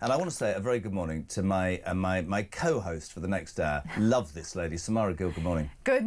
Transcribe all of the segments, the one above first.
And I want to say a very good morning to my co-host for the next hour. Love this lady, Samara Gill. Good morning. Good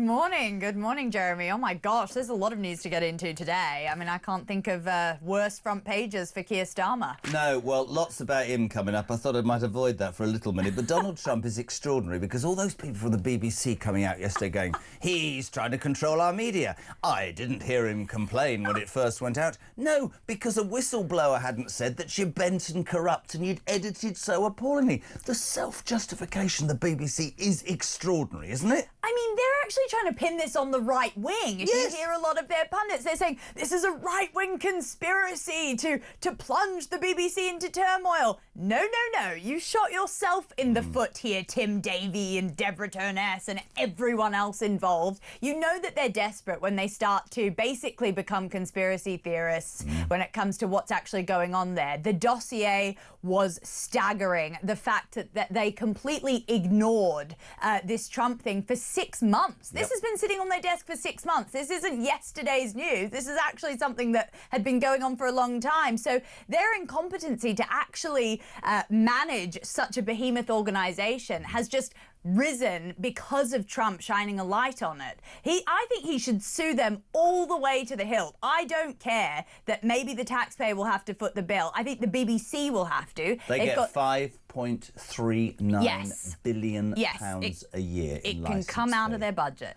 morning, Jeremy. Oh my gosh, there's a lot of news to get into today. I mean, I can't think of worse front pages for Keir Starmer. No, well, lots about him coming up. I thought I might avoid that for a little minute. But Donald Trump is extraordinary because all those people from the BBC coming out yesterday going, he's trying to control our media. I didn't hear him complain when it first went out. No, because a whistleblower hadn't said that you're bent and corrupt and you'd edited so appallingly. The self-justification of the BBC is extraordinary, isn't it? I mean, they're actually trying to pin this on the right wing. If Yes. you hear a lot of their pundits, they're saying this is a right-wing conspiracy to plunge the BBC into turmoil. No. You shot yourself in the foot here, Tim Davie and Deborah Turness and everyone else involved. You know that they're desperate when they start to basically become conspiracy theorists when it comes to what's actually going on there. The dossier was staggering. The fact that they completely ignored this Trump thing for 6 months. This has been sitting on their desk for 6 months. This isn't yesterday's news. This is actually something that had been going on for a long time. So their incompetency to actually manage such a behemoth organisation has just risen because of Trump shining a light on it. I think he should sue them all the way to the hilt. I don't care that maybe the taxpayer will have to foot the bill. I think the BBC will have to. They get £5.39 billion pounds a year in It can come out of their budget.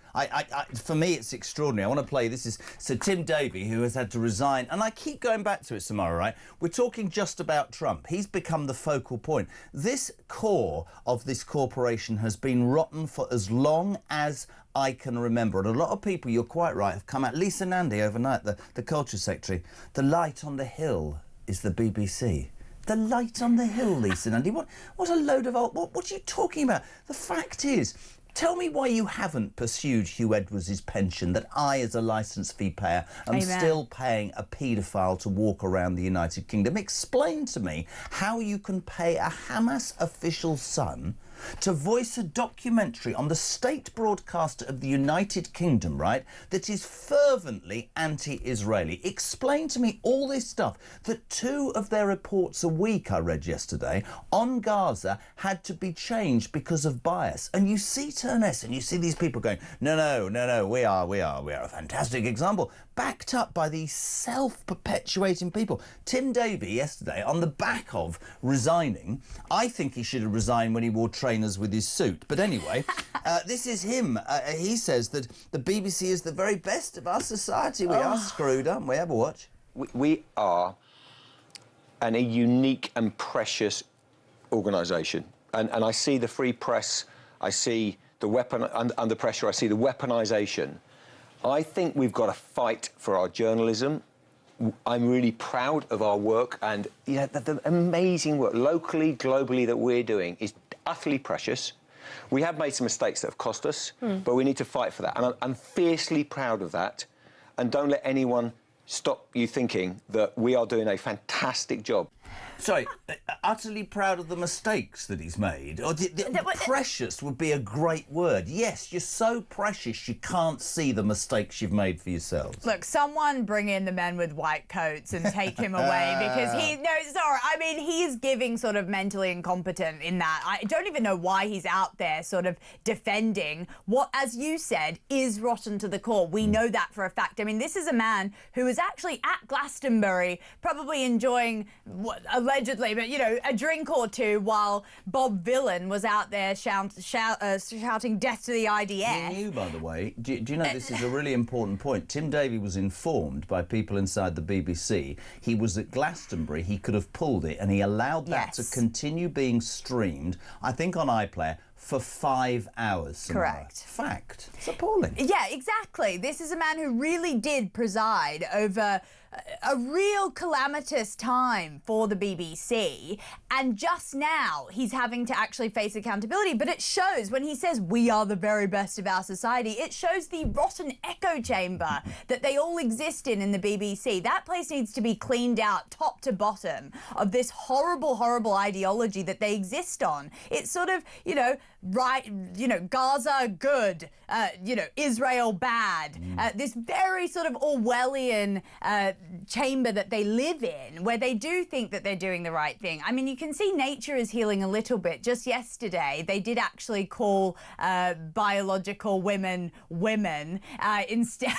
For me, it's extraordinary. I want to play. This is Tim Davie, who has had to resign. And I keep going back to it, Samara, right? We're talking just about Trump. He's become the focal point. This core of this corporation has been rotten for as long as I can remember. And a lot of people, you're quite right, have come out. Lisa Nandy overnight, the culture secretary. The light on the hill is the BBC. The light on the hill, Lisa Nandy. What a load of what are you talking about? The fact is, tell me why you haven't pursued Hugh Edwards' pension that I, as a licence fee payer, am still paying a paedophile to walk around the United Kingdom. Explain to me how you can pay a Hamas official's son to voice a documentary on the state broadcaster of the United Kingdom, right, that is fervently anti-Israeli. Explain to me all this stuff, that 2 of their reports a week, I read yesterday, on Gaza had to be changed because of bias. And you see Turness and you see these people going, no, we are a fantastic example, backed up by these self-perpetuating people. Tim Davie yesterday, on the back of resigning, I think he should have resigned when he wore trainers with his suit. But anyway, this is him. He says that the BBC is the very best of our society. We are screwed, aren't we? Have a watch. We are a unique and precious organisation. And I see the free press, I see the weapon under pressure, I see the weaponisation. I think we've got to fight for our journalism. I'm really proud of our work, and the amazing work locally, globally that we're doing is utterly precious. We have made some mistakes that have cost us, but we need to fight for that. And I'm fiercely proud of that. And don't let anyone stop you thinking that we are doing a fantastic job. Sorry, utterly proud of the mistakes that he's made? Or precious would be a great word. Yes, you're so precious you can't see the mistakes you've made for yourselves. Look, someone bring in the men with white coats and take him away because he's giving sort of mentally incompetent in that. I don't even know why he's out there sort of defending what, as you said, is rotten to the core. We know that for a fact. I mean, this is a man who was actually at Glastonbury, probably enjoying allegedly, but a drink or two while Bob Villain was out there shouting death to the IDF. You knew, by the way, do you know this is a really important point? Tim Davie was informed by people inside the BBC he was at Glastonbury, he could have pulled it, and he allowed that to continue being streamed, I think on iPlayer, for 5 hours. Samara. Correct. Fact. It's appalling. Yeah, exactly. This is a man who really did preside over a real calamitous time for the BBC, and just now he's having to actually face accountability. But it shows when he says we are the very best of our society, it shows the rotten echo chamber that they all exist in the BBC. That place needs to be cleaned out top to bottom of this horrible ideology that they exist on. It's sort of, Gaza good, Israel bad. This very sort of Orwellian chamber that they live in, where they do think that they're doing the right thing. I mean, you can see nature is healing a little bit. Just yesterday, they did actually call biological women instead.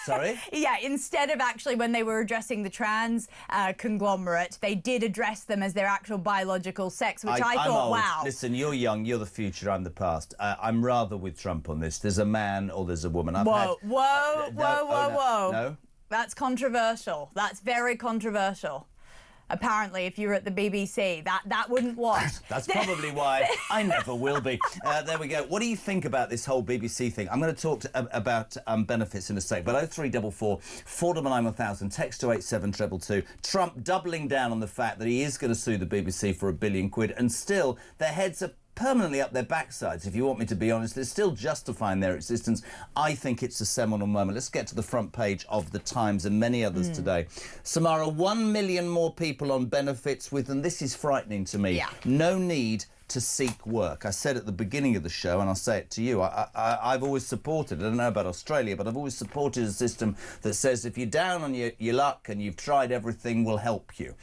Sorry? Yeah, instead of actually when they were addressing the trans conglomerate, they did address them as their actual biological sex, which I I'm thought, old. wow. Listen, you're young, you're the future, I'm the past. I'm rather with Trump on this. There's a man or there's a woman. Whoa. No? That's controversial. That's very controversial. Apparently, if you were at the BBC, that wouldn't watch. That's probably why I never will be. There we go. What do you think about this whole BBC thing? I'm going to talk about benefits in a sec. But 0344 499 1000, text to 87222. Trump doubling down on the fact that he is going to sue the BBC for £1 billion, and still their heads are permanently up their backsides, if you want me to be honest. They're still justifying their existence. I think it's a seminal moment. Let's get to the front page of The Times and many others today. Samara, 1 million more people on benefits with, and this is frightening to me, no need to seek work. I said at the beginning of the show, and I'll say it to you, I've always supported, I don't know about Australia, but I've always supported a system that says if you're down on your luck and you've tried everything, we'll help you.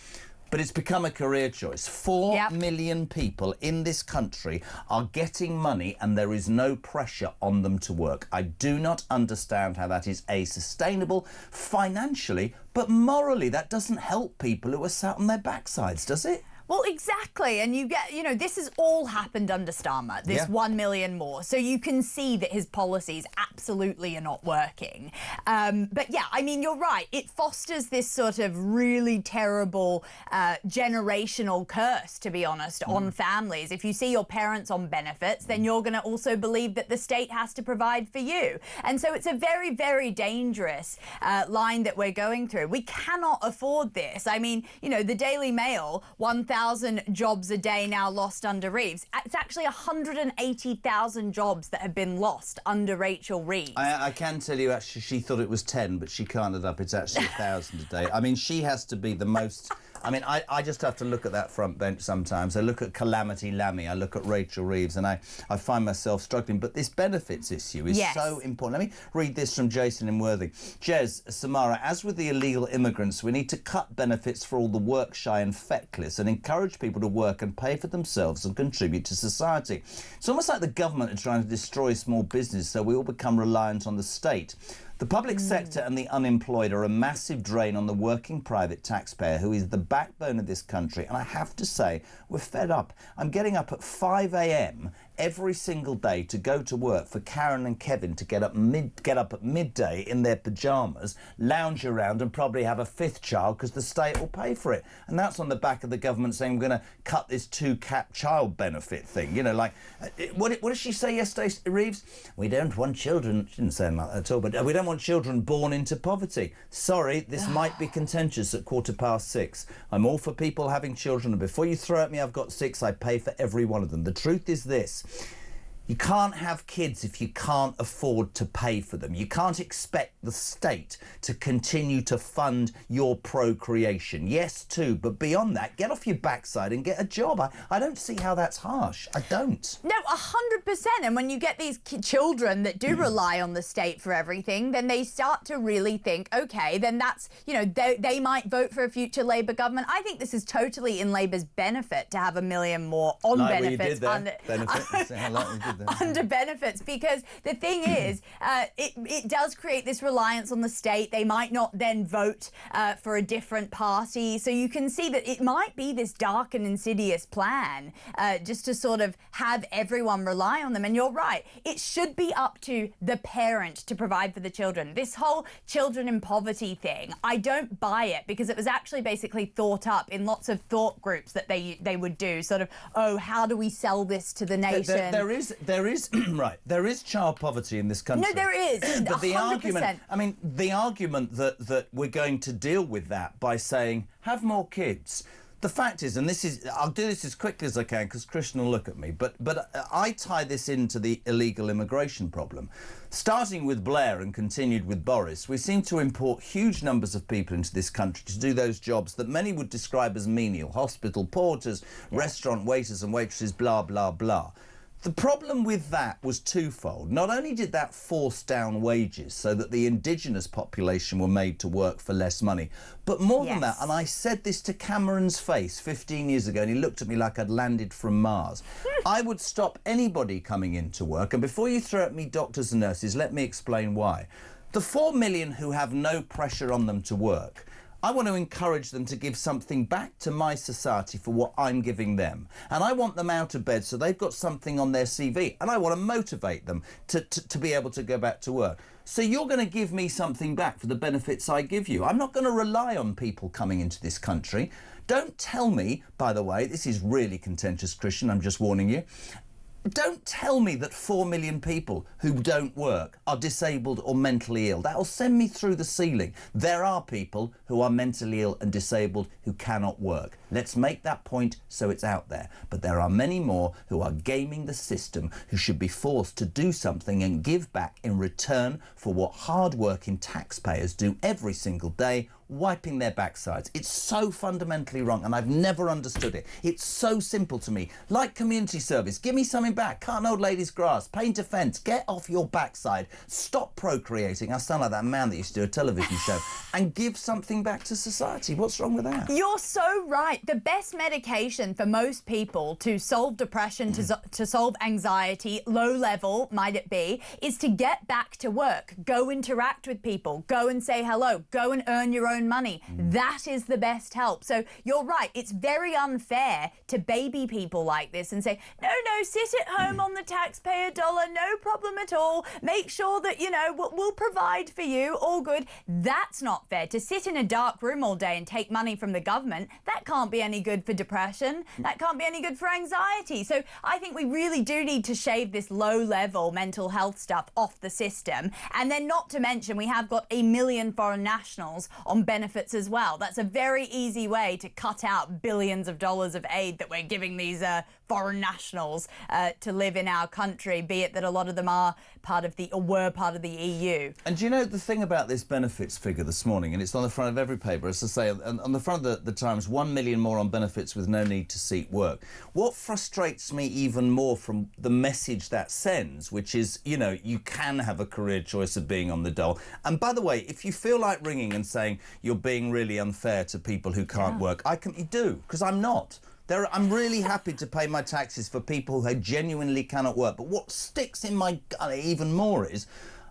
But it's become a career choice. 4 million people in this country are getting money and there is no pressure on them to work. I do not understand how that is sustainable financially, but morally that doesn't help people who are sat on their backsides, does it? Well, exactly. And you get, this has all happened under Starmer, this 1 million more. So you can see that his policies absolutely are not working. But yeah, I mean, you're right. It fosters this sort of really terrible generational curse, to be honest, on families. If you see your parents on benefits, then you're going to also believe that the state has to provide for you. And so it's a very, very dangerous line that we're going through. We cannot afford this. I mean, the Daily Mail, 1,000 jobs a day now lost under Reeves. It's actually 180,000 jobs that have been lost under Rachel Reeves. I can tell you, actually, she thought it was 10, but she counted up. It's actually 1,000 a day. I mean, she has to be the most... I mean, I just have to look at that front bench sometimes. I look at Calamity Lammy, I look at Rachel Reeves, and I find myself struggling. But this benefits issue is so important. Let me read this from Jason in Worthing. Jez, Samara, as with the illegal immigrants, we need to cut benefits for all the work-shy and feckless and encourage people to work and pay for themselves and contribute to society. It's almost like the government are trying to destroy small business so we all become reliant on the state. The public sector and the unemployed are a massive drain on the working private taxpayer, who is the backbone of this country. And I have to say, we're fed up. I'm getting up at 5 a.m. every single day to go to work for Karen and Kevin to get up at midday in their pyjamas, lounge around and probably have a fifth child because the state will pay for it. And that's on the back of the government saying we're going to cut this 2-cap child benefit thing. What did she say yesterday, Reeves? We don't want children, she didn't say like that at all, but we don't want children born into poverty. Sorry, this might be contentious at 6:15. I'm all for people having children, and before you throw at me I've got 6, I pay for every one of them. The truth is this. You can't have kids if you can't afford to pay for them. You can't expect the state to continue to fund your procreation. Yes, too, but beyond that, get off your backside and get a job. I don't see how that's harsh. I don't. No, 100%. And when you get these children that do rely on the state for everything, then they start to really think, OK, then that's, they might vote for a future Labour government. I think this is totally in Labour's benefit to have 1 million more on like benefits. Under benefits, because the thing is, it does create this reliance on the state. They might not then vote for a different party. So you can see that it might be this dark and insidious plan just to sort of have everyone rely on them. And you're right, it should be up to the parent to provide for the children. This whole children in poverty thing, I don't buy it, because it was actually basically thought up in lots of thought groups that they would do, sort of, oh, how do we sell this to the nation? There is right. There is child poverty in this country. No, there is. But the 100%. argument that we're going to deal with that by saying have more kids. The fact is, and I'll do this as quickly as I can because Christian will look at me, but I tie this into the illegal immigration problem. Starting with Blair and continued with Boris, we seem to import huge numbers of people into this country to do those jobs that many would describe as menial: hospital porters, restaurant waiters and waitresses, blah, blah, blah. The problem with that was twofold. Not only did that force down wages so that the indigenous population were made to work for less money, but more than that, and I said this to Cameron's face 15 years ago, and he looked at me like I'd landed from Mars. I would stop anybody coming into work, and before you throw at me doctors and nurses, let me explain why. The 4 million who have no pressure on them to work, I want to encourage them to give something back to my society for what I'm giving them. And I want them out of bed so they've got something on their CV. And I want to motivate them to be able to go back to work. So you're going to give me something back for the benefits I give you. I'm not going to rely on people coming into this country. Don't tell me, by the way, this is really contentious, Christian, I'm just warning you. Don't tell me that 4 million people who don't work are disabled or mentally ill. That'll send me through the ceiling. There are people who are mentally ill and disabled who cannot work. Let's make that point so it's out there. But there are many more who are gaming the system, who should be forced to do something and give back in return for what hard-working taxpayers do every single day, wiping their backsides. It's so fundamentally wrong, and I've never understood it. It's so simple to me. Like community service, give me something back. Cut an old lady's grass, paint a fence, get off your backside, stop procreating. I sound like that man that used to do a television show, and give something back to society. What's wrong with that? You're so right. The best medication for most people to solve depression, to solve anxiety, low level might it be, is to get back to work. Go interact with people. Go and say hello. Go and earn your own money. That is the best help. So you're right. It's very unfair to baby people like this and say, no, sit at home on the taxpayer dollar. No problem at all. Make sure that, you know, we'll provide for you. All good. That's not fair. To sit in a dark room all day and take money from the government, that can't be any good for depression. That can't be any good for anxiety. So I think we really do need to shave this low-level mental health stuff off the system. And then not to mention, we have got 1 million foreign nationals on benefits as well. That's a very easy way to cut out billions of dollars of aid that we're giving these foreign nationals to live in our country, be it that a lot of them are part of the, or were part of the EU. And do you know the thing about this benefits figure this morning, and it's on the front of every paper, as I say, on the front of the Times, 1 million more on benefits with no need to seek work. What frustrates me even more from the message that sends, which is, you know, you can have a career choice of being on the dole. And by the way, if you feel like ringing and saying you're being really unfair to people who can't work, I can do, because I'm not. I'm really happy to pay my taxes for people who genuinely cannot work. But what sticks in my gut even more is,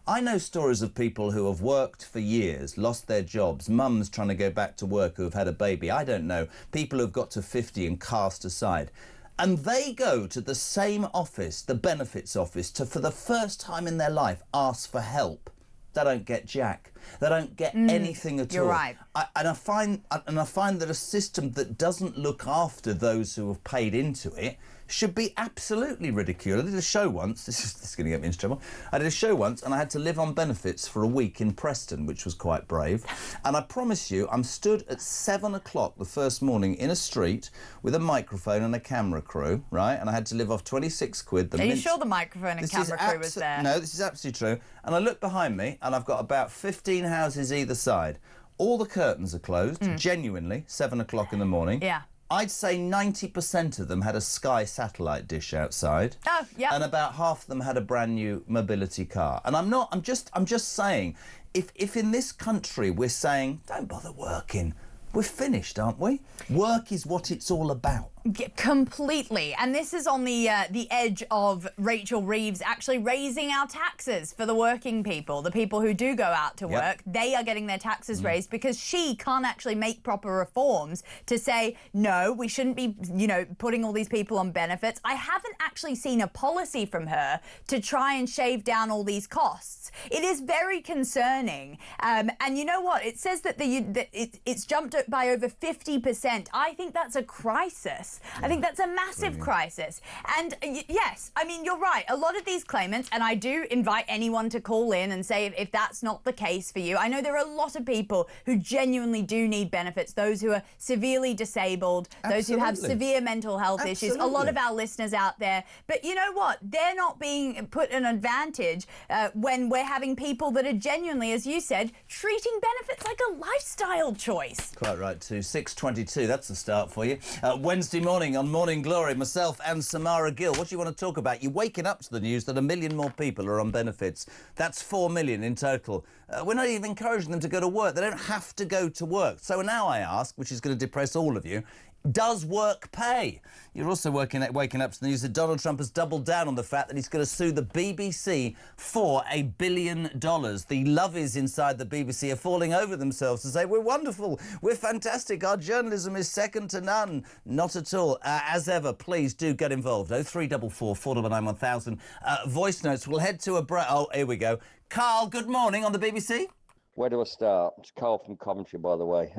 I know stories of people who have worked for years, lost their jobs, mums trying to go back to work who have had a baby, I don't know, people who've got to 50 and cast aside. And they go to the same office, the benefits office, to, for the first time in their life, ask for help. They don't get jack. They don't get anything at all. You're right. And I find that a system that doesn't look after those who have paid into it should be absolutely ridiculed. I did a show once, this is going to get me into trouble. I did a show once and I had to live on benefits for a week in Preston, which was quite brave. And I promise you, I'm stood at 7 o'clock the first morning in a street with a microphone and a camera crew, right? And I had to live off 26 quid. Are you sure the microphone and camera crew was there? No, this is absolutely true. And I look behind me and I've got about 15 houses either side. All the curtains are closed, genuinely, 7 o'clock in the morning. Yeah. I'd say 90% of them had a Sky satellite dish outside. Oh, yeah. And about half of them had a brand new mobility car. And I'm just saying, if in this country we're saying, don't bother working, we're finished, aren't we? Work is what it's all about. Completely. And this is on the edge of Rachel Reeves actually raising our taxes for the working people, the people who do go out to work. They are getting their taxes raised because she can't actually make proper reforms to say, no, we shouldn't be, you know, putting all these people on benefits. I haven't actually seen a policy from her to try and shave down all these costs. It is very concerning. And you know what? It says that it's jumped up by over 50%. I think that's a crisis. I think that's a massive crisis. And yes, I mean, you're right. A lot of these claimants, and I do invite anyone to call in and say if that's not the case for you. I know there are a lot of people who genuinely do need benefits, those who are severely disabled, those who have severe mental health issues, a lot of our listeners out there. But you know what? They're not being put an advantage when we're having people that are genuinely, as you said, treating benefits like a lifestyle choice. Quite right, too. 6:22, that's the start for you. Wednesday morning on Morning Glory, myself and Samara Gill. What do you want to talk about? You're waking up to the news that 1 million more people are on benefits. That's 4 million in total. We're not even encouraging them to go to work. They don't have to go to work. So now I ask, which is going to depress all of you, does work pay? You're also waking up to the news that Donald Trump has doubled down on the fact that he's going to sue the BBC for $1 billion. The lovies inside the BBC are falling over themselves to say, we're wonderful, we're fantastic, our journalism is second to none. Not at all. As ever, please do get involved. 0344 499 1000. Voice notes. We'll head to a break. Oh, here we go. Carl, good morning on the BBC. Where do I start? It's Carl from Coventry, by the way.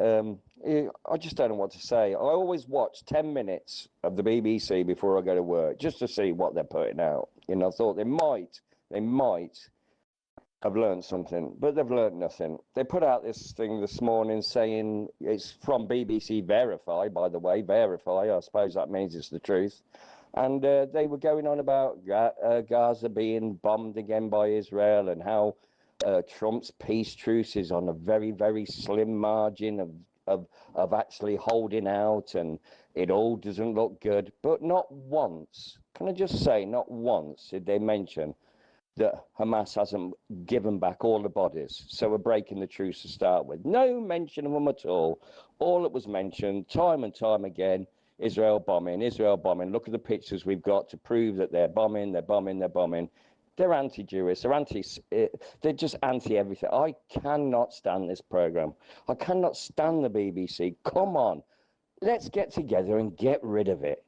I just don't know what to say. I always watch 10 minutes of the BBC before I go to work, just to see what they're putting out. You know, I thought they might have learned something, but they've learned nothing. They put out this thing this morning saying it's from BBC Verify, by the way, Verify. I suppose that means it's the truth. And they were going on about Gaza being bombed again by Israel and how Trump's peace truce is on a very, very slim margin of actually holding out, and it all doesn't look good. But not once, can I just say, not once did they mention that Hamas hasn't given back all the bodies. So we're breaking the truce to start with. No mention of them at all. All that was mentioned time and time again, Israel bombing, Israel bombing. Look at the pictures we've got to prove that they're bombing, they're bombing, they're bombing. They're anti-Jewish, they're just anti-everything. I cannot stand this programme. I cannot stand the BBC. Come on, let's get together and get rid of it.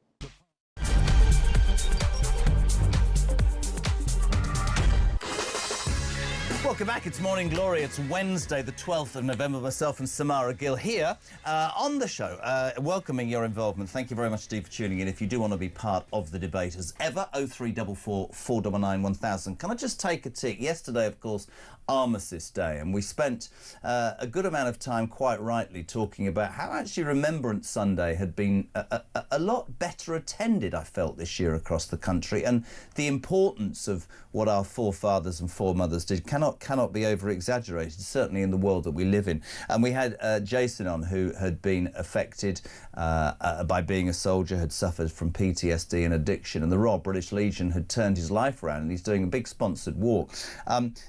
Welcome back, it's Morning Glory. It's Wednesday, the 12th of November. Myself and Samara Gill here on the show, welcoming your involvement. Thank you very much, Steve, for tuning in. If you do want to be part of the debate, as ever, 0344 499 1000. Can I just take a tick? Yesterday, of course, Armistice Day, and we spent a good amount of time, quite rightly, talking about how actually Remembrance Sunday had been a lot better attended, I felt, this year across the country, and the importance of what our forefathers and foremothers did cannot be over-exaggerated, certainly in the world that we live in. And we had Jason on, who had been affected by being a soldier, had suffered from PTSD and addiction, and the Royal British Legion had turned his life around, and he's doing a big sponsored walk.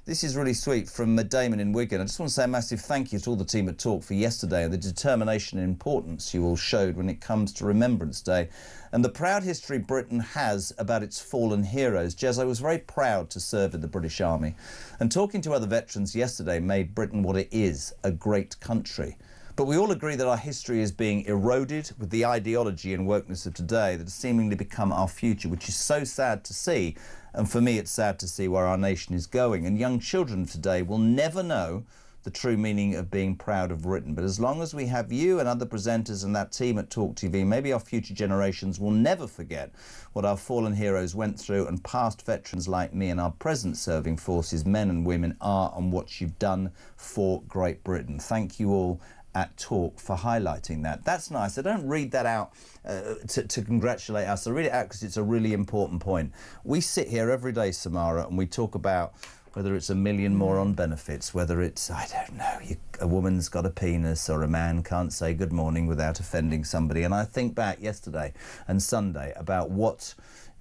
This is really sweet from Damon in Wigan. I just want to say a massive thank you to all the team at Talk for yesterday and the determination and importance you all showed when it comes to Remembrance Day and the proud history Britain has about its fallen heroes. Jez, I was very proud to serve in the British Army, and talking to other veterans yesterday made Britain what it is, a great country. But we all agree that our history is being eroded with the ideology and wokeness of today that has seemingly become our future, which is so sad to see. And for me, it's sad to see where our nation is going. And young children of today will never know the true meaning of being proud of Britain. But as long as we have you and other presenters and that team at TalkTV, maybe our future generations will never forget what our fallen heroes went through, and past veterans like me and our present serving forces, men and women, are, and what you've done for Great Britain. Thank you all at Talk for highlighting that. That's nice. I don't read that out to congratulate us. I read it out because it's a really important point. We sit here every day, Samara, and we talk about whether it's 1 million more on benefits, whether it's, I don't know, a woman's got a penis or a man can't say good morning without offending somebody. And I think back yesterday and Sunday about what,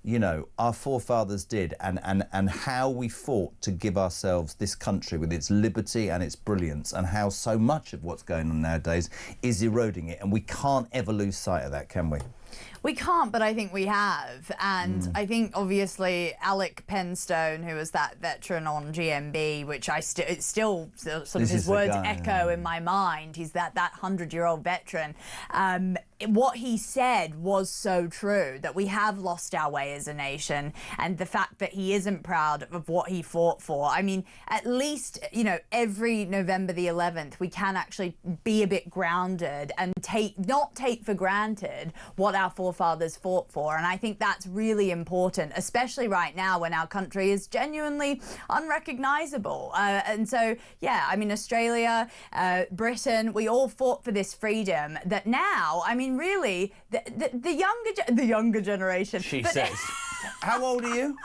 you know, our forefathers did and how we fought to give ourselves this country with its liberty and its brilliance, and how so much of what's going on nowadays is eroding it. And we can't ever lose sight of that, can we? We can't, but I think we have. And I think, obviously, Alec Penstone, who was that veteran on GMB, which it's still sort of his words echo in my mind. He's that 100-year-old veteran. What he said was so true, that we have lost our way as a nation, and the fact that he isn't proud of what he fought for. I mean, at least, you know, every November the 11th, we can actually be a bit grounded and not take for granted what our forefathers fought for. And I think that's really important, especially right now when our country is genuinely unrecognisable. And so, yeah, I mean, Australia, Britain, we all fought for this freedom that now, I mean, really, the younger generation. She says. How old are you?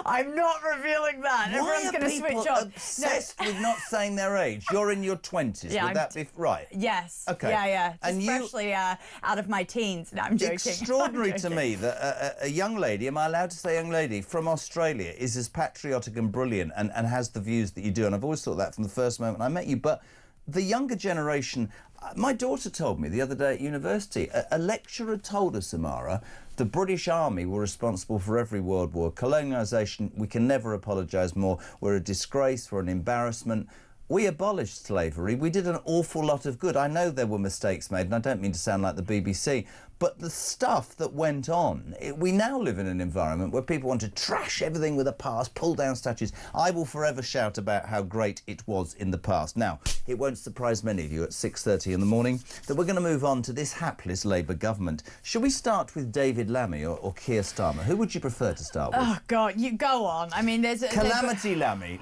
I'm not revealing that. Why Everyone's going to switch are on. people obsessed with not saying their age? You're in your 20s. Yeah, Would that be right? Yes. Okay. Yeah. And Especially out of my teens. No, I'm joking. Extraordinary I'm to joking. me that a young lady, am I allowed to say young lady, from Australia is as patriotic and brilliant and has the views that you do. And I've always thought that from the first moment I met you. But the younger generation, my daughter told me the other day at university, a lecturer told us, Samara, the British Army were responsible for every world war. Colonisation, we can never apologise more. We're a disgrace, we're an embarrassment. We abolished slavery. We did an awful lot of good. I know there were mistakes made, and I don't mean to sound like the BBC, but the stuff that went on, we now live in an environment where people want to trash everything with the past, pull down statues. I will forever shout about how great it was in the past. Now, it won't surprise many of you at 6:30 in the morning that we're going to move on to this hapless Labour government. Shall we start with David Lammy or Keir Starmer? Who would you prefer to start with? Oh, God, you go on. I mean, there's a... Calamity Lammy.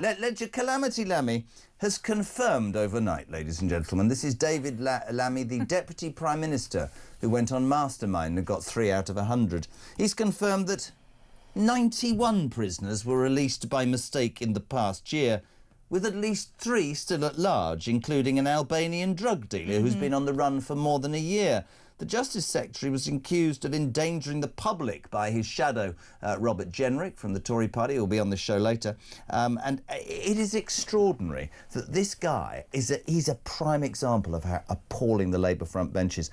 Calamity Lammy has confirmed overnight, ladies and gentlemen. This is David Lammy, the Deputy Prime Minister, who went on Mastermind and got 3 out of 100. He's confirmed that 91 prisoners were released by mistake in the past year, with at least 3 still at large, including an Albanian drug dealer who's been on the run for more than a year. The Justice Secretary was accused of endangering the public by his shadow, Robert Jenrick from the Tory party, who'll be on the show later. And it is extraordinary that this guy he's a prime example of how appalling the Labour front bench is.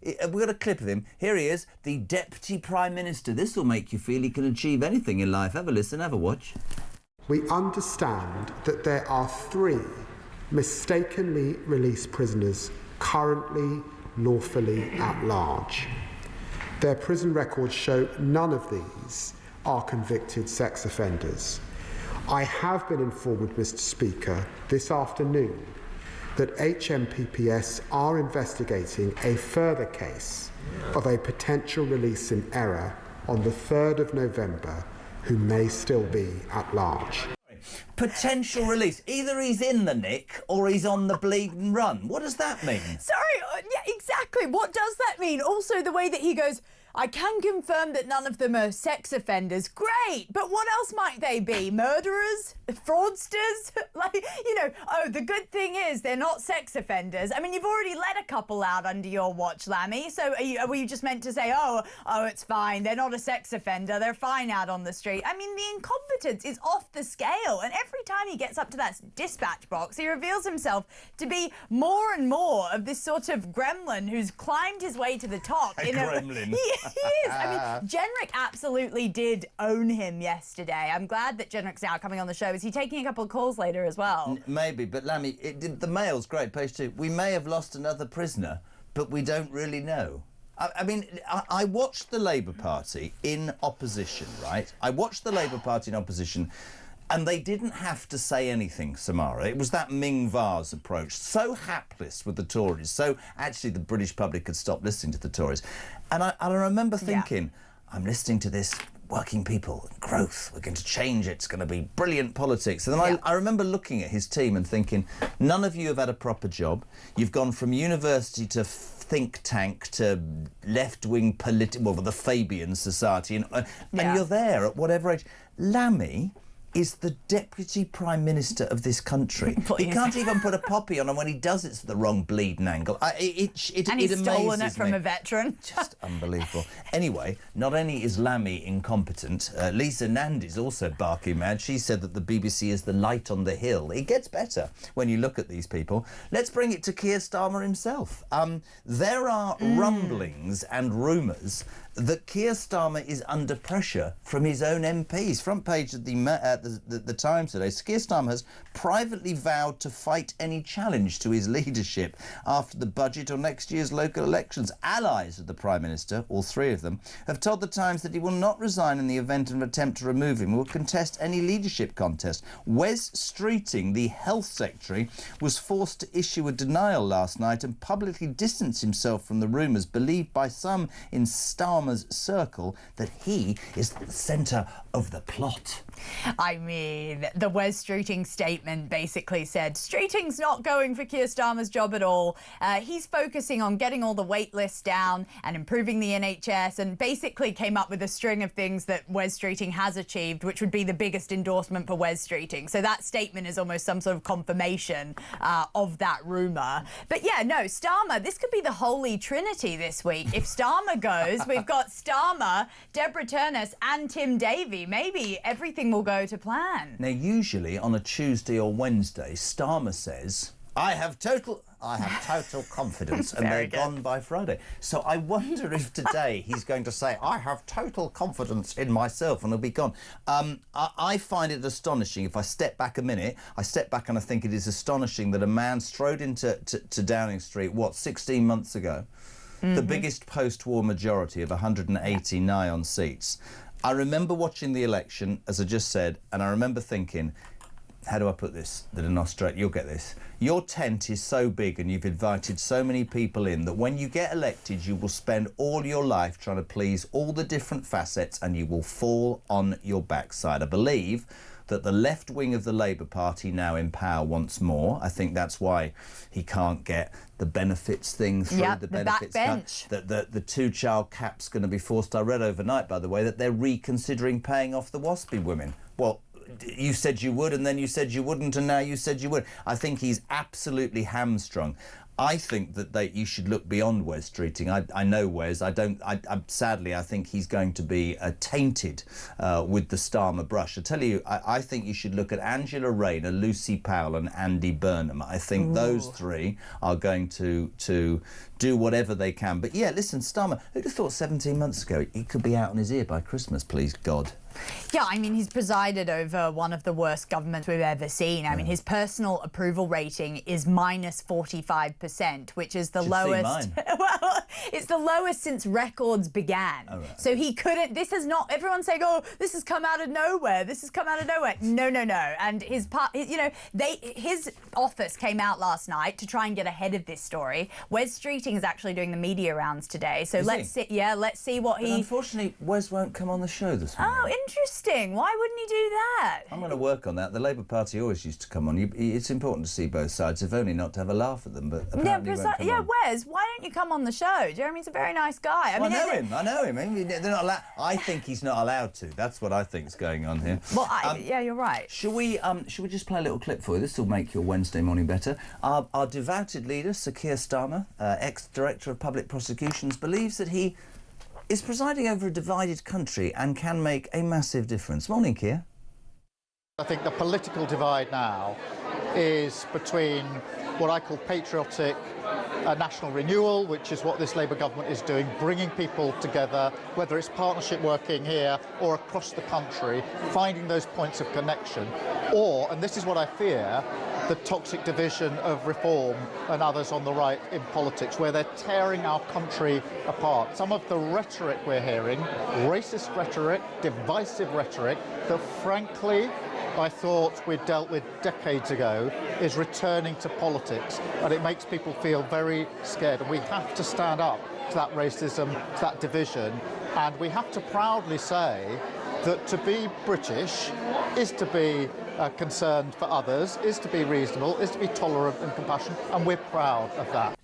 We've got a clip of him. Here he is, the Deputy Prime Minister. This will make you feel he can achieve anything in life. Have a listen, have a watch. We understand that there are 3 mistakenly released prisoners currently lawfully at large. Their prison records show none of these are convicted sex offenders. I have been informed, Mr. Speaker, this afternoon that HMPPS are investigating a further case of a potential release in error on the 3rd of November who may still be at large. Potential release. Either he's in the nick or he's on the bleeding run. What does that mean? Sorry, yeah, exactly. What does that mean? Also, the way that he goes, I can confirm that none of them are sex offenders. Great, but what else might they be? Murderers? Fraudsters? The good thing is they're not sex offenders. I mean, you've already let a couple out under your watch, Lammy. So were you just meant to say, oh, it's fine, they're not a sex offender, they're fine out on the street? I mean, the incompetence is off the scale. And every time he gets up to that dispatch box, he reveals himself to be more and more of this sort of gremlin who's climbed his way to the top. Gremlin. He is. I mean, Jenrick absolutely did own him yesterday. I'm glad that Jenrick's now coming on the show. Is he taking a couple of calls later as well? Maybe, but Lammy, the Mail's great, page 2. We may have lost another prisoner, but we don't really know. I mean, I watched the Labour Party in opposition, right? I watched the Labour Party in opposition, and they didn't have to say anything, Samara. It was that Ming Vase approach, so hapless with the Tories, so actually the British public could stop listening to the Tories. And I remember thinking, I'm listening to this working people, growth, we're going to change it, it's going to be brilliant politics. And then I remember looking at his team and thinking, none of you have had a proper job. You've gone from university to think tank to left-wing political, well, the Fabian Society, and you're there at whatever age. Lammy is the Deputy Prime Minister of this country. He can't even put a poppy on, and when he does, it's the wrong bleeding angle. And he's stolen it from a veteran. Just unbelievable. Anyway, not only is Lammy incompetent, Lisa Nandy's also barking mad. She said that the BBC is the light on the hill. It gets better when you look at these people. Let's bring it to Keir Starmer himself. There are rumblings and rumours that Keir Starmer is under pressure from his own MPs. Front page of the Times today, Keir Starmer has privately vowed to fight any challenge to his leadership after the budget or next year's local elections. Allies of the Prime Minister, all 3 of them, have told the Times that he will not resign in the event of an attempt to remove him. He will contest any leadership contest. Wes Streeting, the Health Secretary, was forced to issue a denial last night and publicly distance himself from the rumours believed by some in Starmer Starmer's circle that he is the centre of the plot. I mean, the Wes Streeting statement basically said Streeting's not going for Keir Starmer's job at all. He's focusing on getting all the wait lists down and improving the NHS, and basically came up with a string of things that Wes Streeting has achieved, which would be the biggest endorsement for Wes Streeting. So that statement is almost some sort of confirmation of that rumour. But yeah, no, Starmer, this could be the holy trinity this week. If Starmer goes, we've got Starmer, Deborah Turnus and Tim Davie. Maybe everything will go to plan. Now, usually on a Tuesday or Wednesday, Starmer says, I have total confidence, and they're gone by Friday. So I wonder if today he's going to say, I have total confidence in myself, and he'll be gone. I find it astonishing. If I step back a minute, I step back and I think it is astonishing that a man strode into Downing Street, 16 months ago, the biggest post-war majority of 189 on seats. I remember watching the election, as I just said, and I remember thinking, how do I put this? That in Australia, you'll get this. Your tent is so big and you've invited so many people in that when you get elected, you will spend all your life trying to please all the different facets and you will fall on your backside. I believe that the left wing of the Labour Party now in power once more. I think that's why he can't get the benefits thing through. Yep, the benefits backbench. cut. The two-child cap's going to be forced. I read overnight, by the way, that they're reconsidering paying off the WASPy women. Well, you said you would, and then you said you wouldn't, and now you said you would. I think he's absolutely hamstrung. I think that you should look beyond Wes Streeting. I know Wes. Sadly, I think he's going to be tainted with the Starmer brush. I tell you, I think you should look at Angela Rayner, Lucy Powell and Andy Burnham. I think those three are going to do whatever they can. But yeah, listen, Starmer, who'd have thought 17 months ago he could be out on his ear by Christmas, please God? Yeah, I mean, he's presided over one of the worst governments we've ever seen. I mean, his personal approval rating is minus 45%, which is the lowest. Well, it's the lowest since records began. Oh, right. So he couldn't. This has not. Everyone's saying, "Oh, this has come out of nowhere. This has come out of nowhere." No, no, no. And his office came out last night to try and get ahead of this story. Wes Streeting is actually doing the media rounds today. So let's see what he. Unfortunately, Wes won't come on the show this morning. Oh, interesting. Why wouldn't he do that? I'm going to work on that. The Labour Party always used to come on. It's important to see both sides, if only not to have a laugh at them. But apparently Wes, why don't you come on the show? Jeremy's a very nice guy. I know him. I mean, they're not allowed. I think he's not allowed to. That's what I think is going on here. Well, yeah, you're right. Shall we just play a little clip for you? This will make your Wednesday morning better. Our devoted leader, Sir Keir Starmer, ex-director of public prosecutions, believes that he is presiding over a divided country and can make a massive difference. Morning, Keir. I think the political divide now is between what I call patriotic national renewal, which is what this Labour government is doing, bringing people together, whether it's partnership working here or across the country, finding those points of connection, or, and this is what I fear, the toxic division of Reform and others on the right in politics, where they're tearing our country apart. Some of the rhetoric we're hearing, racist rhetoric, divisive rhetoric, that frankly I thought we'd dealt with decades ago, is returning to politics, and it makes people feel very scared. And we have to stand up to that racism, to that division, and we have to proudly say that to be British is to be concerned for others, is to be reasonable, is to be tolerant and compassionate, and we're proud of that.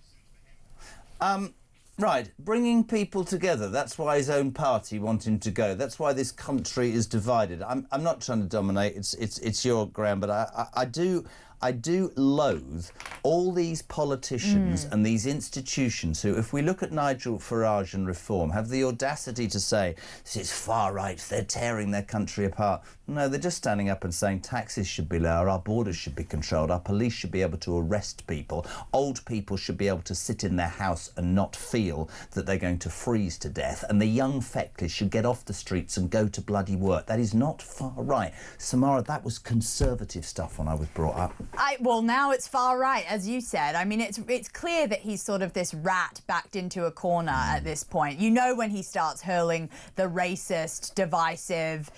Right, bringing people together. That's why his own party want him to go. That's why this country is divided. I'm not trying to dominate. It's your ground, but I do loathe all these politicians and these institutions who, if we look at Nigel Farage and Reform, have the audacity to say, this is far right, they're tearing their country apart. No, they're just standing up and saying taxes should be lower, our borders should be controlled, our police should be able to arrest people, old people should be able to sit in their house and not feel that they're going to freeze to death, and the young feckless should get off the streets and go to bloody work. That is not far right. Samara, that was conservative stuff when I was brought up. Well, now it's far right, as you said. I mean, it's clear that he's sort of this rat backed into a corner at this point. You know, when he starts hurling the racist, divisive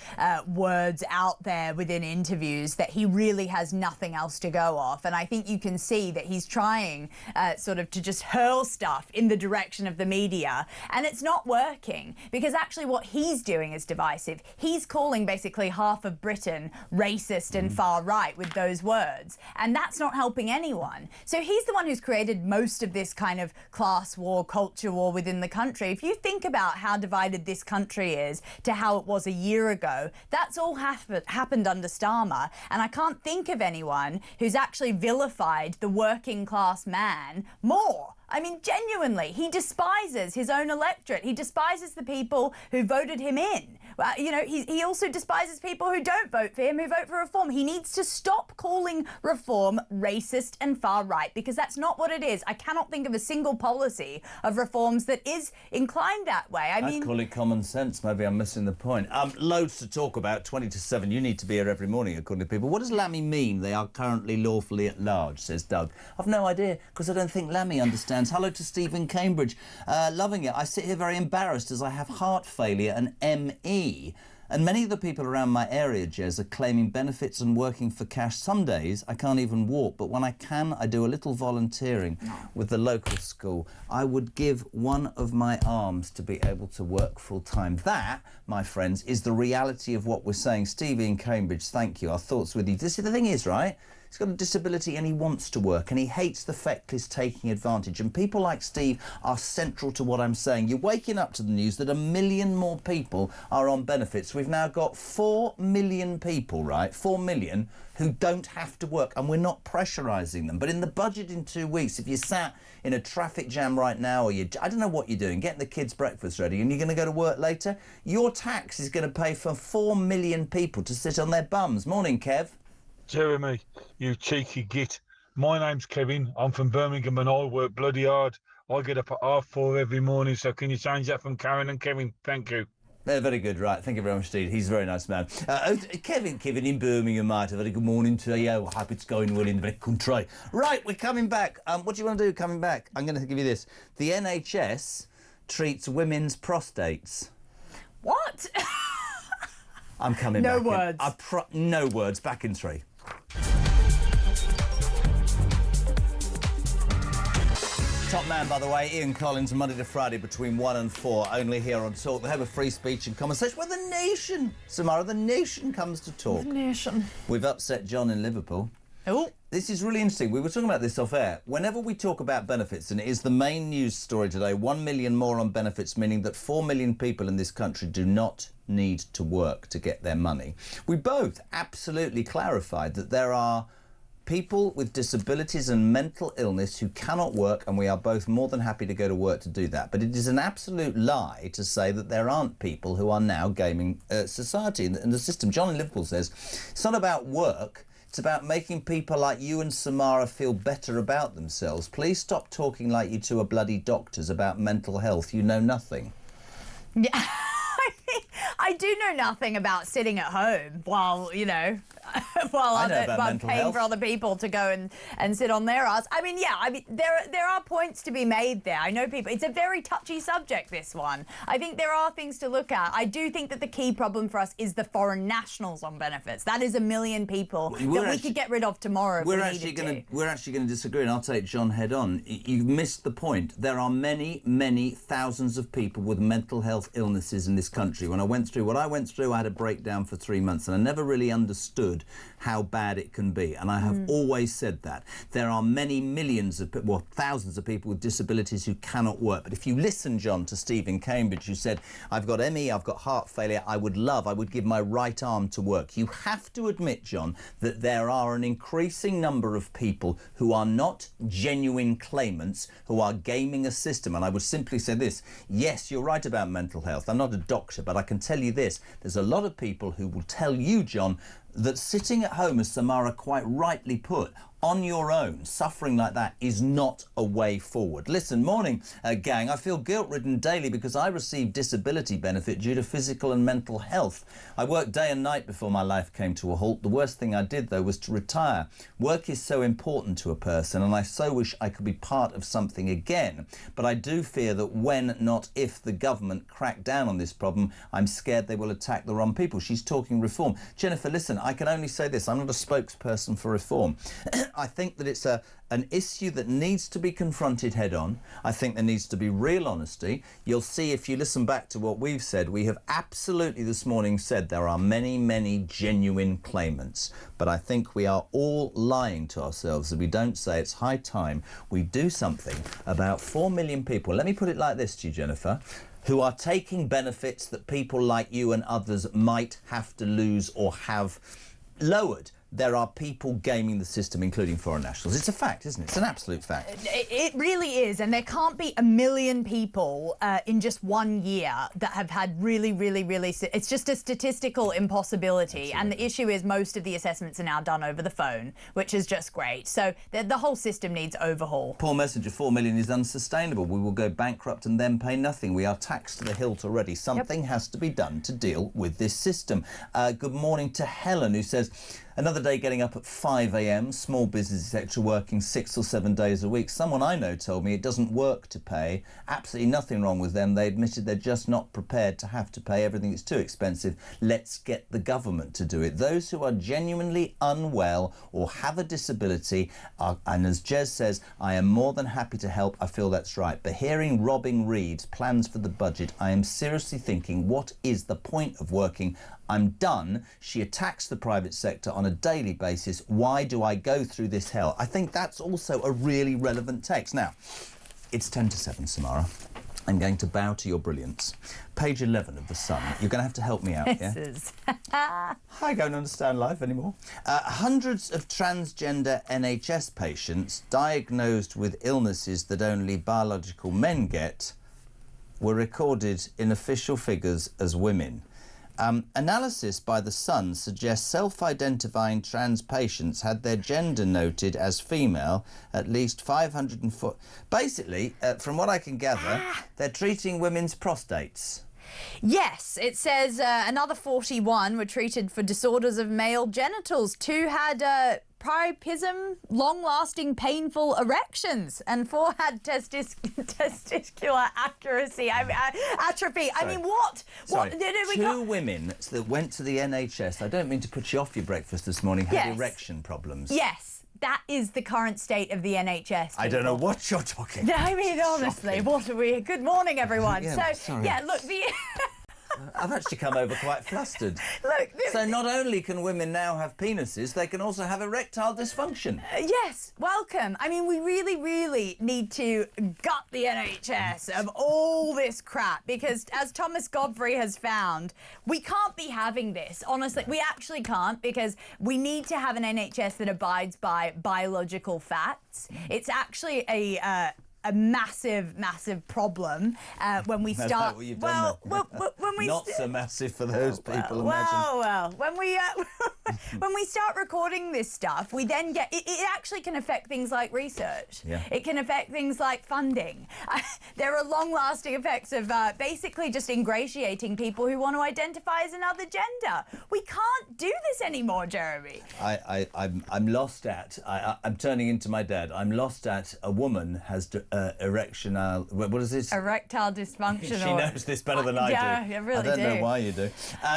words out there within interviews, that he really has nothing else to go off. And I think you can see that he's trying sort of to just hurl stuff in the direction of the media, and it's not working, because actually what he's doing is divisive. He's calling basically half of Britain racist and far right with those words. And that's not helping anyone. So he's the one who's created most of this kind of class war, culture war within the country. If you think about how divided this country is to how it was a year ago, that's all happened under Starmer. And I can't think of anyone who's actually vilified the working class man more. I mean, genuinely, he despises his own electorate. He despises the people who voted him in. You know, he also despises people who don't vote for him, who vote for reform. He needs to stop calling reform racist and far right, because that's not what it is. I cannot think of a single policy of reforms that is inclined that way. I'd call it common sense. Maybe I'm missing the point. Loads to talk about. 20 to 7. You need to be here every morning, according to people. What does Lammy mean? They are currently lawfully at large, says Doug. I've no idea, because I don't think Lammy understands. Hello to Steve in Cambridge. Loving it. I sit here very embarrassed as I have heart failure and ME. And many of the people around my area, Jez, are claiming benefits and working for cash. Some days I can't even walk, but when I can, I do a little volunteering with the local school. I would give one of my arms to be able to work full-time. That, my friends, is the reality of what we're saying. Stevie in Cambridge, thank you. Our thoughts with you. This is the thing is, right? He's got a disability and he wants to work, and he hates the feckless taking advantage. And people like Steve are central to what I'm saying. You're waking up to the news that 1 million more people are on benefits. We've now got 4 million people, right? 4 million who don't have to work, and we're not pressurising them. But in the budget in 2 weeks, if you sat in a traffic jam right now, or I don't know what you're doing, getting the kids' breakfast ready, and you're going to go to work later, your tax is going to pay for 4 million people to sit on their bums. Morning, Kev. Jeremy, you cheeky git. My name's Kevin. I'm from Birmingham and I work bloody hard. I get up at 4:30 every morning, so can you change that from Karen and Kevin? Thank you. Very good, right. Thank you very much, Steve. He's a very nice man. Kevin in Birmingham, mate. A very good morning to you. I hope it's going well in the country. Right, we're coming back. What do you want to do coming back? I'm going to give you this. The NHS treats women's prostates. What? I'm coming no back. Words. No words. Back in 3. Top man, by the way, Ian Collins, Monday to Friday between 1 and 4, only here on Talk. They have a free speech and conversation where the nation, Samara, the nation comes to talk. The nation. We've upset John in Liverpool. Oh. This is really interesting. We were talking about this off air. Whenever we talk about benefits, and it is the main news story today, 1 million more on benefits, meaning that 4 million people in this country do not need to work to get their money. We both absolutely clarified that there are people with disabilities and mental illness who cannot work, and we are both more than happy to go to work to do that. But it is an absolute lie to say that there aren't people who are now gaming society and the system. John in Liverpool says, it's not about work, it's about making people like you and Samara feel better about themselves. Please stop talking like you two are bloody doctors about mental health. You know nothing. Yeah. I do know nothing about sitting at home while, you know, while paying for other people to go and sit on their ass. I mean, yeah, there are points to be made there. I know people. It's a very touchy subject, this one. I think there are things to look at. I do think that the key problem for us is the foreign nationals on benefits. That is 1 million people that we could get rid of tomorrow if we needed to. We're actually going to disagree, and I'll take John head on. You've missed the point. There are many, many thousands of people with mental health illnesses in this country. When I went through what I went through, I had a breakdown for 3 months, and I never really understood how bad it can be. And I have always said that. There are many millions of, well, thousands of people with disabilities who cannot work. But if you listen, John, to Steve in Cambridge, who said, I've got ME, I've got heart failure, I would give my right arm to work. You have to admit, John, that there are an increasing number of people who are not genuine claimants, who are gaming a system. And I would simply say this, yes, you're right about mental health. I'm not a doctor, but I can tell you this, there's a lot of people who will tell you, John, that sitting at home, as Samara quite rightly put, on your own, suffering like that is not a way forward. Listen, morning, gang. I feel guilt-ridden daily because I receive disability benefit due to physical and mental health. I worked day and night before my life came to a halt. The worst thing I did, though, was to retire. Work is so important to a person, and I so wish I could be part of something again. But I do fear that when, not if, the government crack down on this problem, I'm scared they will attack the wrong people. She's talking reform. Jennifer, listen, I can only say this. I'm not a spokesperson for reform. I think that it's an issue that needs to be confronted head on. I think there needs to be real honesty. You'll see if you listen back to what we've said, we have absolutely this morning said there are many, many genuine claimants. But I think we are all lying to ourselves if we don't say it's high time we do something about 4 million people. Let me put it like this to you, Jennifer, who are taking benefits that people like you and others might have to lose or have lowered. There are people gaming the system, including foreign nationals. It's a fact, isn't it? It's an absolute fact. It really is, and there can't be 1 million people in just 1 year that have had really... It's just a statistical impossibility. Absolutely. And the issue is most of the assessments are now done over the phone, which is just great. So the whole system needs overhaul. Paul Messenger, 4 million is unsustainable. We will go bankrupt and then pay nothing. We are taxed to the hilt already. Something has to be done to deal with this system. Good morning to Helen, who says, another day getting up at 5 a.m, small business sector working 6 or 7 days a week. Someone I know told me it doesn't work to pay. Absolutely nothing wrong with them. They admitted they're just not prepared to have to pay. Everything is too expensive. Let's get the government to do it. Those who are genuinely unwell or have a disability, and as Jez says, I am more than happy to help. I feel that's right. But hearing Robbing Reeves' plans for the budget, I am seriously thinking, what is the point of working? I'm done. She attacks the private sector on a daily basis. Why do I go through this hell? I think that's also a really relevant text. Now, it's 10 to 7, Samara. I'm going to bow to your brilliance. Page 11 of The Sun. You're going to have to help me out, yeah? I don't understand life anymore. Hundreds of transgender NHS patients diagnosed with illnesses that only biological men get were recorded in official figures as women. Analysis by The Sun suggests self-identifying trans patients had their gender noted as female at least 504. Basically, from what I can gather, they're treating women's prostates. Yes, it says another 41 were treated for disorders of male genitals. 2 had priapism, long-lasting painful erections, and 4 had testicular atrophy. I mean, what? Sorry, two women that went to the NHS, I don't mean to put you off your breakfast this morning, had erection problems. Yes. That is the current state of the NHS. People. I don't know what you're talking about. I mean, honestly, what are we... Good morning, everyone. Look, I've actually come over quite flustered. Look, so not only can women now have penises, they can also have erectile dysfunction. Yes, welcome. I mean, we really need to gut the NHS of all this crap because, as Thomas Godfrey has found, we can't be having this. Honestly, we actually can't because we need to have an NHS that abides by biological facts. It's actually a massive problem when we start. That's what you've done when we not so massive for those people. Imagine. When we start recording this stuff, we then get it actually can affect things like research. Yeah. It can affect things like funding. There are long-lasting effects of basically just ingratiating people who want to identify as another gender. We can't do this anymore, Jeremy. I'm lost at. I'm turning into my dad. I'm lost at a woman has erectional. What is this? Erectile dysfunction. She knows this better than I do. Yeah, I really do. I don't know why you do.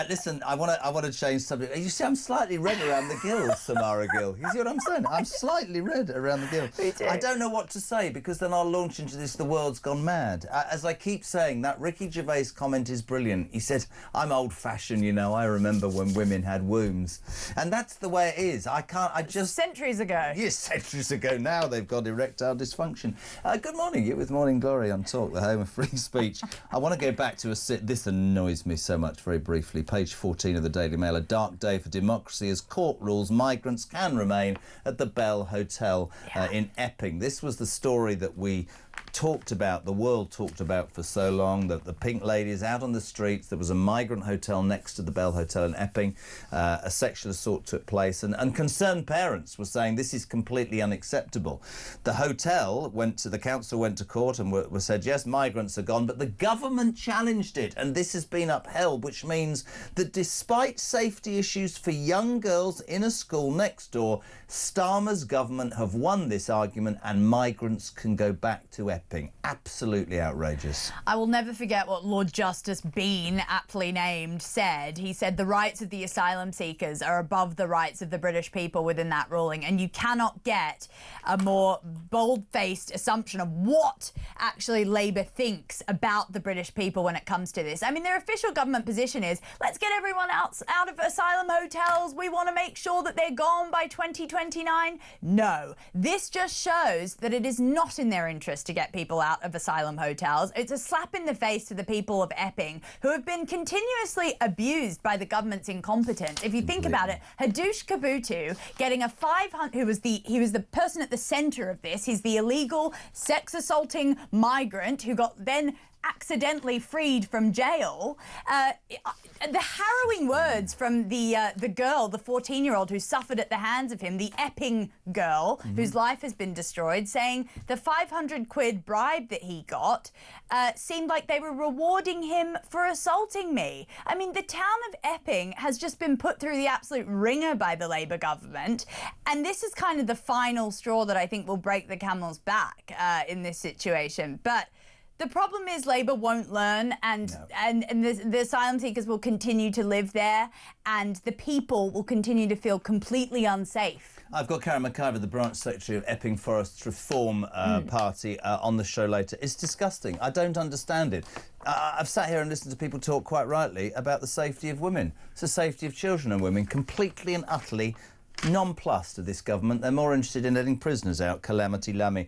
Listen, I want to change subject. You see, I'm slightly red around the gills, Samara Gill. You see what I'm saying? I'm slightly red around the gills. Me too. I don't know what to say because then I'll launch into this. The world's gone mad. As I keep saying, that Ricky Gervais comment is brilliant. He said, "I'm old-fashioned, you know. I remember when women had wombs," and that's the way it is. I just centuries ago. Yes, centuries ago. Now they've got erectile dysfunction. Good morning, you with Morning Glory on Talk, the home of free speech. I want to go back to this annoys me so much, very briefly. Page 14 of the Daily Mail, a dark day for democracy as court rules migrants can remain at the Bell Hotel in Epping. This was the story that we the world talked about for so long, that the pink ladies out on the streets. There was a migrant hotel next to the Bell Hotel in Epping. A sexual assault took place, and concerned parents were saying this is completely unacceptable. The council went to court and said, yes, migrants are gone, but the government challenged it, and this has been upheld, which means that despite safety issues for young girls in a school next door, Starmer's government have won this argument and migrants can go back to Epping. Absolutely outrageous. I will never forget what Lord Justice Bean, aptly named, said. He said the rights of the asylum seekers are above the rights of the British people within that ruling, and you cannot get a more bold-faced assumption of what actually Labour thinks about the British people when it comes to this. I mean, their official government position is, let's get everyone out of asylum hotels. We want to make sure that they're gone by 2029. No, this just shows that it is not in their interest to get people out of asylum hotels. It's a slap in the face to the people of Epping, who have been continuously abused by the government's incompetence. If you think about it, Hadush Kabutu getting a 500, he was the person at the centre of this. He's the illegal sex assaulting migrant who got then accidentally freed from jail. The harrowing words from the girl, the 14-year-old who suffered at the hands of him, the Epping girl, whose life has been destroyed, saying the 500 quid bribe that he got seemed like they were rewarding him for assaulting me. I mean, the town of Epping has just been put through the absolute ringer by the Labour government, and this is kind of the final straw that I think will break the camel's back in this situation. But the problem is Labour won't learn, and the asylum seekers will continue to live there, and the people will continue to feel completely unsafe. I've got Karen McIver, the branch secretary of Epping Forest Reform Party, on the show later. It's disgusting. I don't understand it. I've sat here and listened to people talk quite rightly about the safety of women. It's the safety of children and women, completely and utterly nonplussed to this government. They're more interested in letting prisoners out. Calamity Lammy.